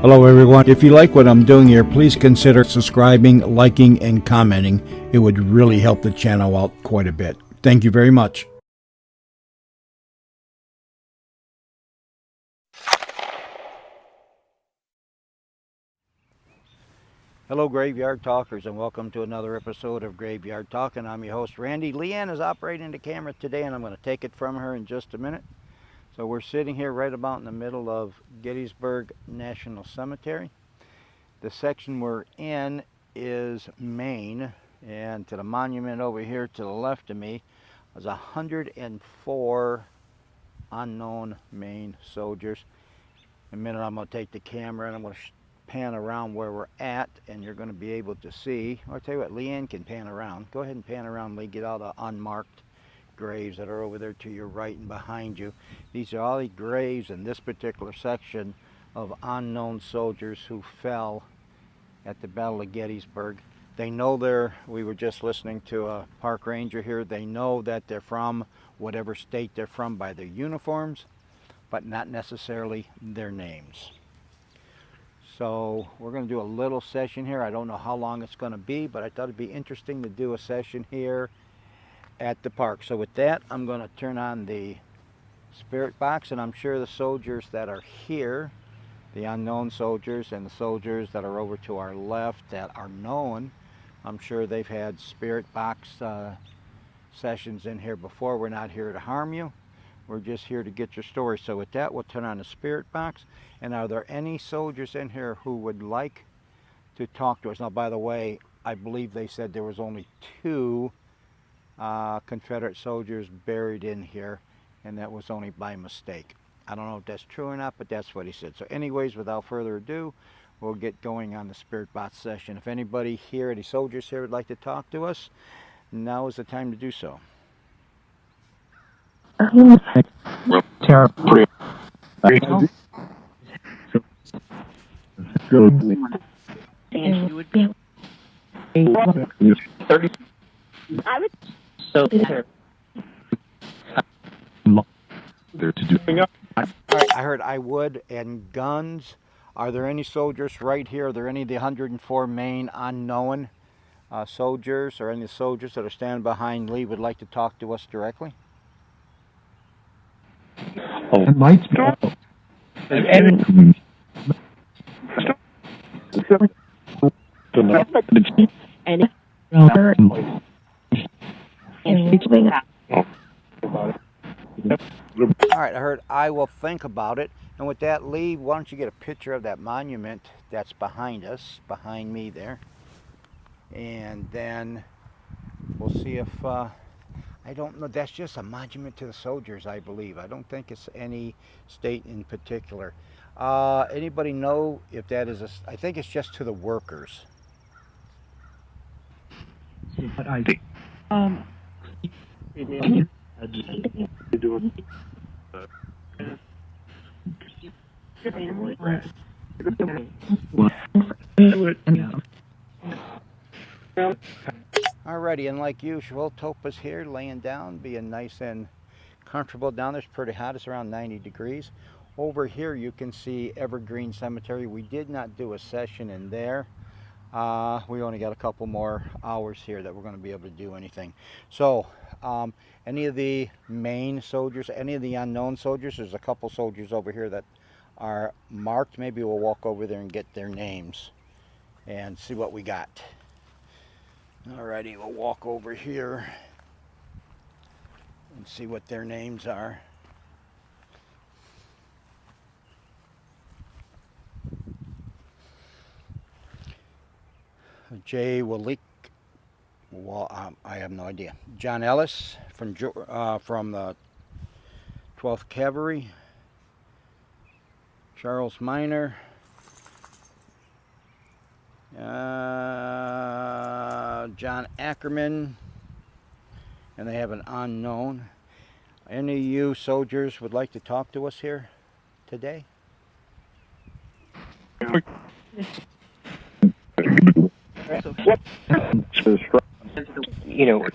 Hello everyone. If you like what I'm doing here, please consider subscribing, liking, and commenting. It would really help the channel out quite a bit. Thank you very much. Hello Graveyard Talkers, and welcome to another episode of Graveyard Talk. And I'm your host Randy. Leanne is operating the camera today, and I'm going to take it from her in just a minute. So we're sitting here right about in the middle of Gettysburg National Cemetery. The section we're in is Maine, and to the monument over here to the left of me is 104 unknown Maine soldiers. In a minute I'm going to take the camera and I'm going to pan around where we're at, and you're going to be able to see. I'll tell you what, Leanne can pan around. Go ahead and pan around, Lee. Get all the unmarked graves that are over there to your right and behind you. These are all the graves in this particular section of unknown soldiers who fell at the Battle of Gettysburg. They know we were just listening to a park ranger here, they know that they're from whatever state they're from by their uniforms, but not necessarily their names. So we're going to do a little session here. I don't know how long it's going to be, but I thought it'd be interesting to do a session here at the park. So with that, I'm going to turn on the spirit box, and I'm sure the soldiers that are here, the unknown soldiers and the soldiers that are over to our left that are known, I'm sure they've had spirit box sessions in here before. We're not here to harm you. We're just here to get your story. So with that, we'll turn on the spirit box. And are there any soldiers in here who would like to talk to us? Now, by the way, I believe they said there was only 2 Confederate soldiers buried in here, and that was only by mistake. I don't know if that's true or not, but that's what he said. So anyways, without further ado, we'll get going on the spirit box session. If anybody here, any soldiers here would like to talk to us, now is the time to do so. Alright, I heard I would, and guns. Are there any soldiers right here? Are there any of the 104 Maine unknown soldiers, or any soldiers that are standing behind Lee would like to talk to us directly? Lights Alright, I heard I will think about it. And with that, Lee, why don't you get a picture of that monument that's behind us, behind me there. And then we'll see if, I don't know, that's just a monument to the soldiers, I believe. I don't think it's any state in particular. Anybody know if that is I think it's just to the workers. But I think Alrighty, and like usual, Topa's here laying down, being nice and comfortable down there. It's pretty hot, it's around 90 degrees. Over here you can see Evergreen Cemetery. We did not do a session in there. We only got a couple more hours here that we're going to be able to do anything. So any of the Maine soldiers, any of the unknown soldiers, there's a couple soldiers over here that are marked. Maybe we'll walk over there and get their names and see what we got. Alrighty, we'll walk over here and see what their names are. Jay Walik, well, I have no idea. John Ellis from the 12th Cavalry. Charles Minor. John Ackerman. And they have an unknown. Any of you soldiers would like to talk to us here today? you know,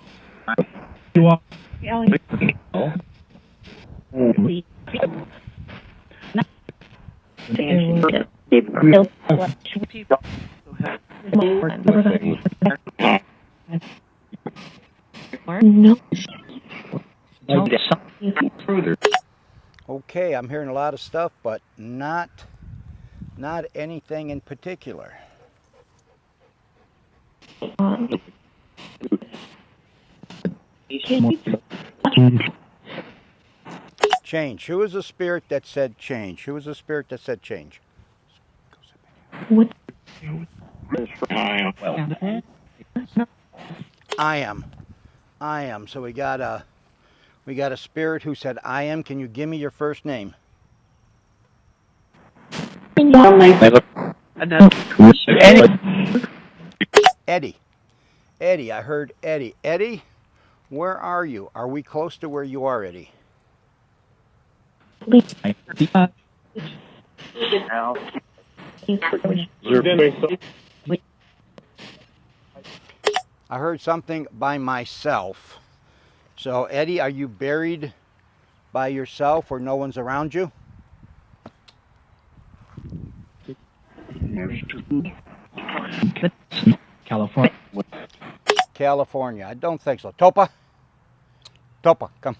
Okay, I'm hearing a lot of stuff, but not anything in particular. Change. Who was the spirit that said change? Who was the spirit that said change? I am. I am. So we got a spirit who said I am. Can you give me your first name? Eddie. Eddie. I heard Eddie. Eddie, where are you? Are we close to where you are, Eddie? I heard something by myself. So, Eddie, are you buried by yourself or no one's around you? California. California. I don't think so. Topa? Topa, come.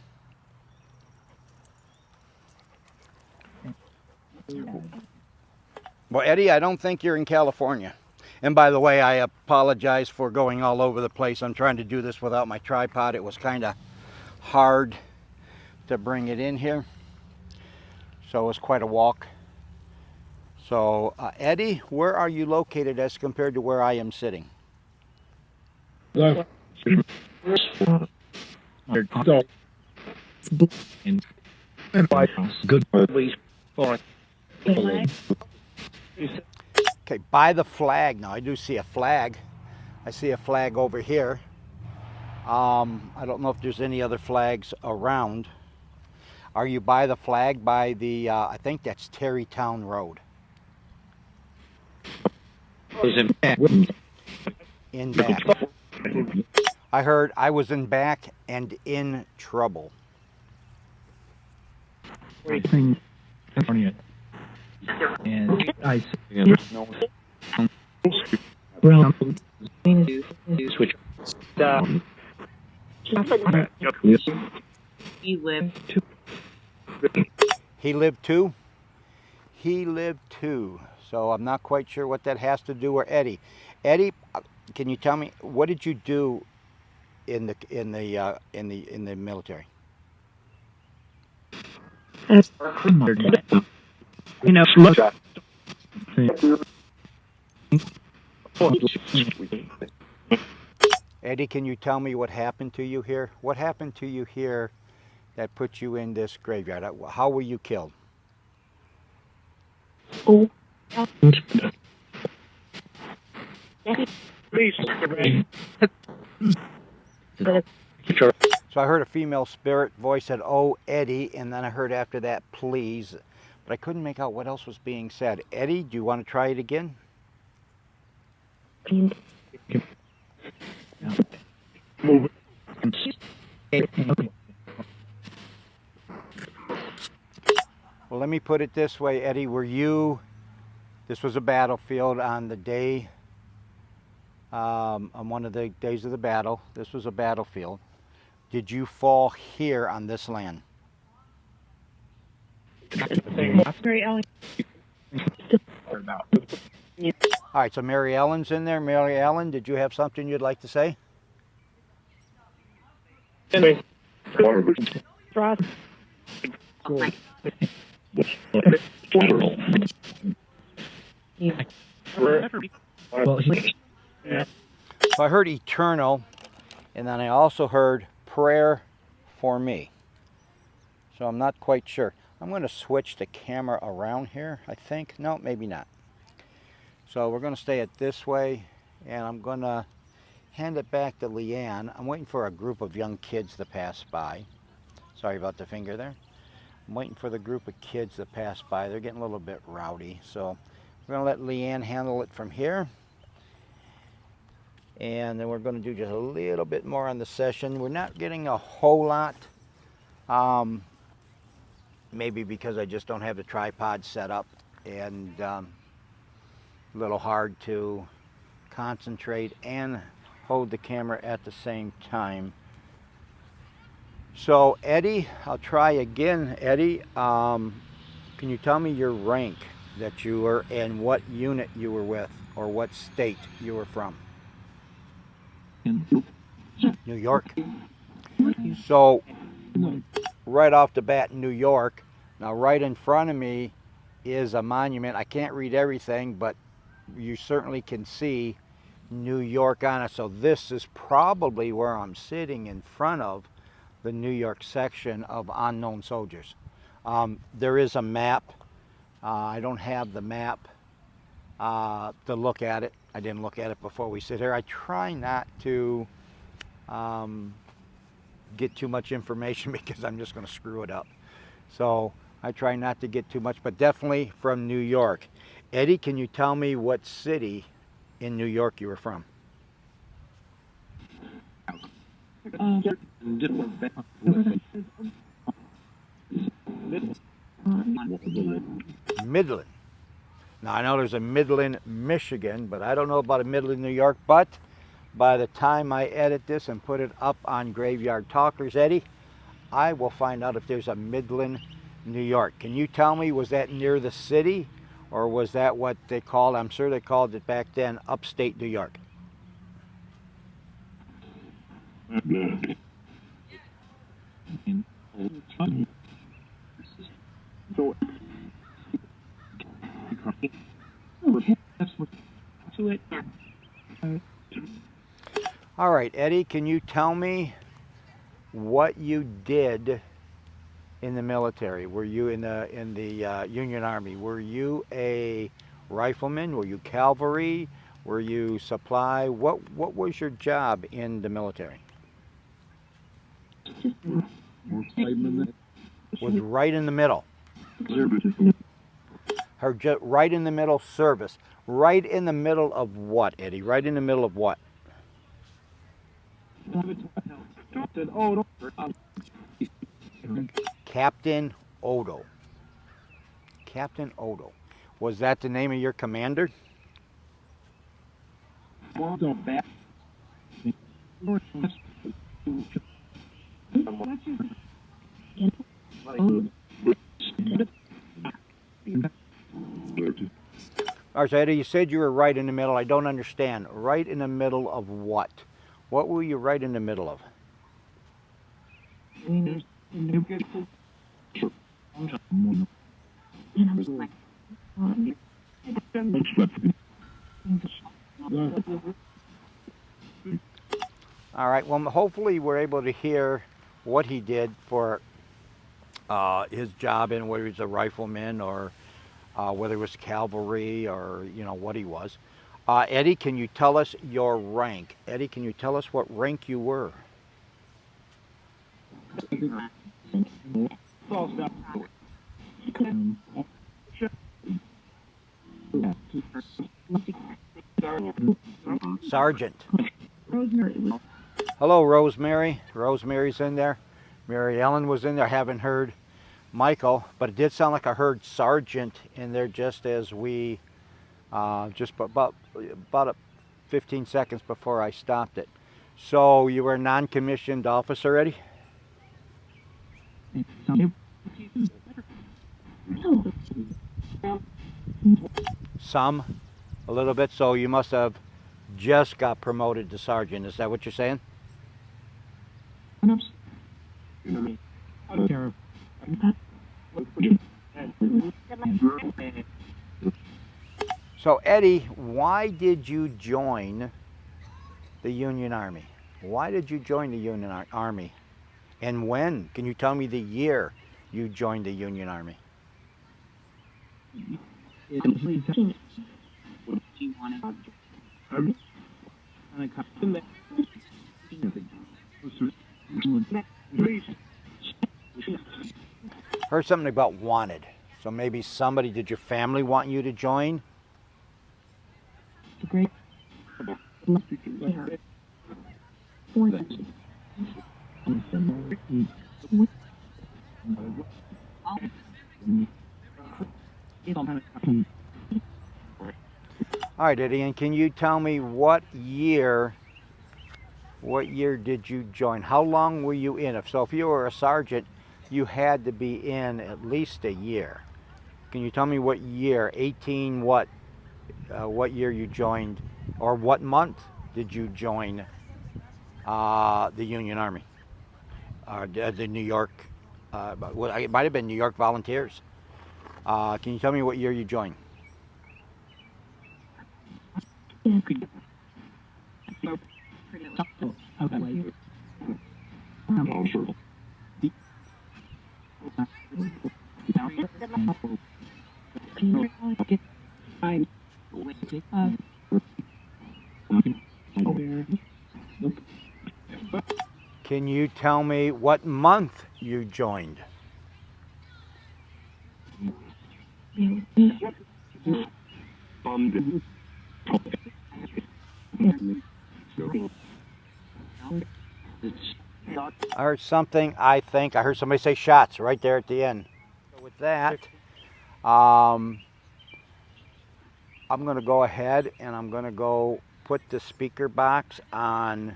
Well, Eddie, I don't think you're in California. And by the way, I apologize for going all over the place. I'm trying to do this without my tripod. It was kind of hard to bring it in here. So it was quite a walk. So, Eddie, where are you located as compared to where I am sitting? Good. Okay, by the flag. Now, I do see a flag. I see a flag over here. I don't know if there's any other flags around. Are you by the flag by the, I think that's Terrytown Road? In back. I heard I was in back and in trouble. California. And I well, switch. He lived He lived too? He lived too. So I'm not quite sure what that has to do with Eddie. Eddie, can you tell me what did you do in the military? You know, Eddie, can you tell me what happened to you here? What happened to you here that put you in this graveyard? How were you killed? So I heard a female spirit voice said, "Oh, Eddie," and then I heard after that, "Please," but I couldn't make out what else was being said. Eddie, do you want to try it again? Well, let me put it this way, Eddie. This was a battlefield on the day, on one of the days of the battle. This was a battlefield. Did you fall here on this land? Mary Ellen. All right, so Mary Ellen's in there. Mary Ellen, did you have something you'd like to say? So I heard eternal, and then I also heard prayer for me. So I'm not quite sure. I'm going to switch the camera around here, I think. No, maybe not. So we're going to stay it this way, and I'm going to hand it back to Leanne. I'm waiting for a group of young kids to pass by. Sorry about the finger there. I'm waiting for the group of kids to pass by. They're getting a little bit rowdy. So we're going to let Leanne handle it from here. And then we're going to do just a little bit more on the session. We're not getting a whole lot. Maybe because I just don't have the tripod set up. And a little hard to concentrate and hold the camera at the same time. So Eddie, I'll try again. Eddie, can you tell me your rank that you were and what unit you were with or what state you were from? New York. So right off the bat, New York. Now right in front of me is a monument. I can't read everything, but you certainly can see New York on it. So this is probably where I'm sitting, in front of the New York section of Unknown Soldiers. There is a map. I don't have the map to look at it. I didn't look at it before we sit here. I try not to get too much information because I'm just going to screw it up. So I try not to get too much, but definitely from New York. Eddie, can you tell me what city in New York you were from? Midland. Now I know there's a Midland, Michigan, but I don't know about a Midland, New York. But by the time I edit this and put it up on Graveyard Talkers, Eddie, I will find out if there's a Midland, New York. Can you tell me, was that near the city, or was that what they called, I'm sure they called it back then, upstate New York? All right, Eddie, can you tell me what you did in the military? Were you in the Union Army? Were you a rifleman? Were you cavalry? Were you supply? What was your job in the military? Was right in the middle. Right in the middle service. Right in the middle of what, Eddie? Right in the middle of what? Captain Odo. Captain Odo. Was that the name of your commander? All right, so Eddie, you said you were right in the middle. I don't understand. Right in the middle of what? What were you right in the middle of? All right, well, hopefully we're able to hear what he did for his job, in whether he was a rifleman or whether it was cavalry, or what he was. Eddie, can you tell us your rank? Eddie, can you tell us what rank you were? Sergeant. Hello, Rosemary. Rosemary's in there. Mary Ellen was in there. I haven't heard Michael, but it did sound like I heard Sergeant in there just as we, just about 15 seconds before I stopped it. So you were a non-commissioned officer, Eddie? Some, a little bit. So you must have just got promoted to sergeant. Is that what you're saying? So Eddie, why did you join the Union Army? Why did you join the Union Army? And when? Can you tell me the year you joined the Union Army? Heard something about wanted. So maybe somebody, did your family want you to join? All right, Eddie, and can you tell me what year did you join? How long were you in? If you were a sergeant, you had to be in at least a year. Can you tell me what year, 18 what year you joined, or what month did you join the Union Army? The New York, well, it might have been New York Volunteers. Can you tell me what year you joined? Can you tell me what month you joined? I heard something, I heard somebody say shots right there at the end. So with that, I'm going to go ahead and I'm going to go put the speaker box on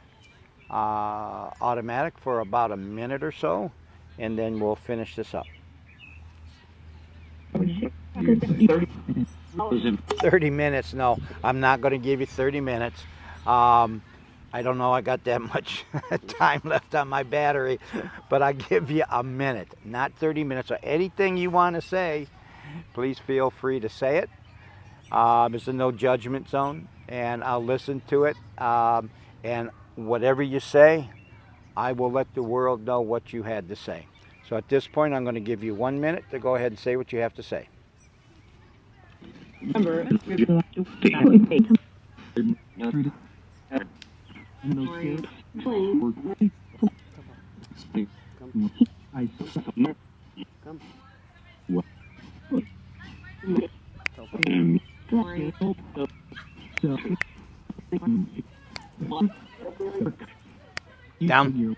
automatic for about a minute or so, and then we'll finish this up. 30 minutes? No, I'm not going to give you 30 minutes. I don't know I got that much time left on my battery, but I'll give you a minute, not 30 minutes. So anything you want to say, please feel free to say it. It's a no judgment zone, and I'll listen to it. And whatever you say, I will let the world know what you had to say. So at this point, I'm going to give you 1 minute to go ahead and say what you have to say. Down.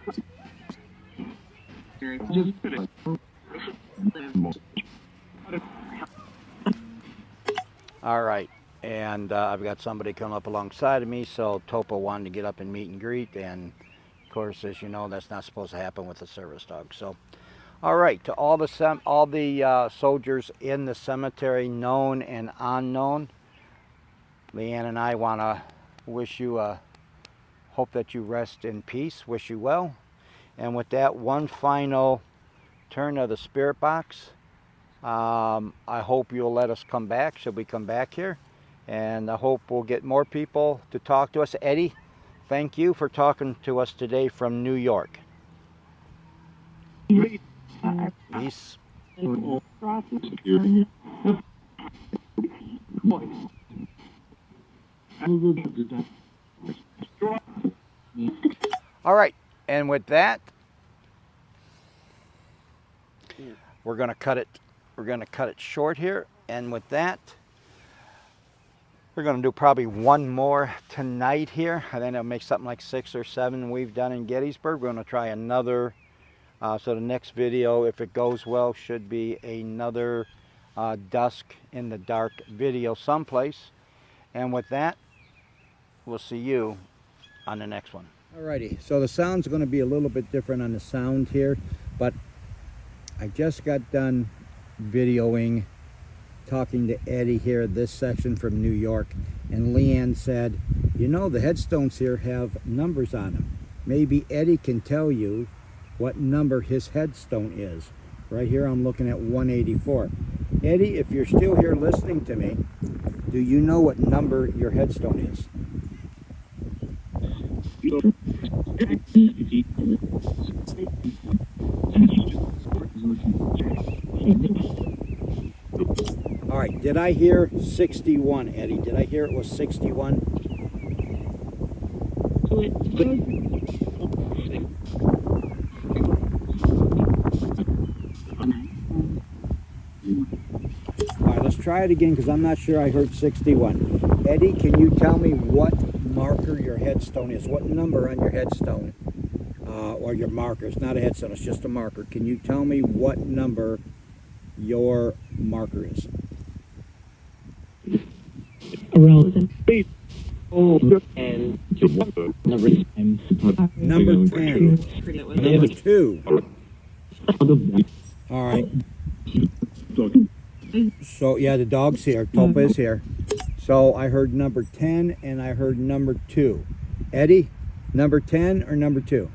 All right, and I've got somebody come up alongside of me, so Topo wanted to get up and meet and greet, and of course, as you know, that's not supposed to happen with a service dog. So, all right, to all the soldiers in the cemetery, known and unknown, Leanne and I want to wish you hope that you rest in peace, wish you well. And with that one final turn of the spirit box, I hope you'll let us come back. Should we come back here? And I hope we'll get more people to talk to us. Eddie, thank you for talking to us today from New York. Peace. All right, and with that, we're going to cut it. We're going to cut it short here, and with that, we're going to do probably one more tonight here. I think it'll make something like 6 or 7 we've done in Gettysburg. We're going to try another. So the next video, if it goes well, should be another dusk in the dark video someplace. And with that, we'll see you on the next one. Alrighty, so the sound's going to be a little bit different on the sound here, but I just got done videoing, talking to Eddie here, this section from New York, and Leanne said, you know, the headstones here have numbers on them. Maybe Eddie can tell you what number his headstone is. Right here I'm looking at 184. Eddie, if you're still here listening to me, do you know what number your headstone is? All right, did I hear 61, Eddie? Did I hear it was 61? All right, let's try it again because I'm not sure I heard 61. Eddie, can you tell me what marker your headstone is? What number on your headstone? Or your marker? It's not a headstone, it's just a marker. Can you tell me what number your marker is? around And number time. Number 10. Number 2. All right. So, yeah, the dog's here. Topa is here. So I heard number 10 and I heard number 2. Eddie, number 10 or number 2?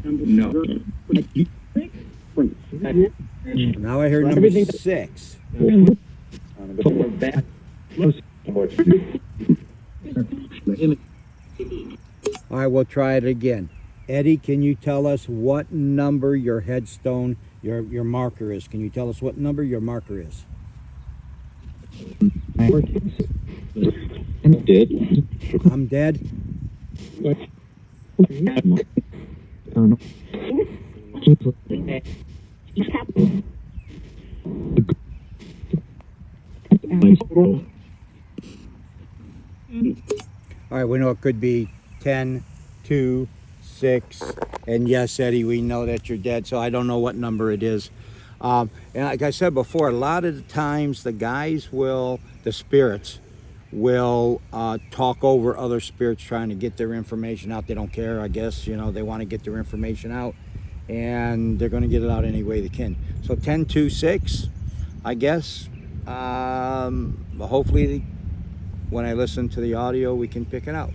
No. Now I heard number 6. All right, we'll try it again. Eddie, can you tell us what number your headstone, your marker is? Can you tell us what number your marker is? I'm dead. I'm dead. All right, we know it could be 10, 2, 6, and yes, Eddie, we know that you're dead, so I don't know what number it is. And like I said before, a lot of the times the spirits will talk over other spirits trying to get their information out. They don't care, I guess, you know, they want to get their information out, and they're going to get it out any way they can. So 10, 2, 6, I guess. Hopefully, when I listen to the audio, we can pick it out.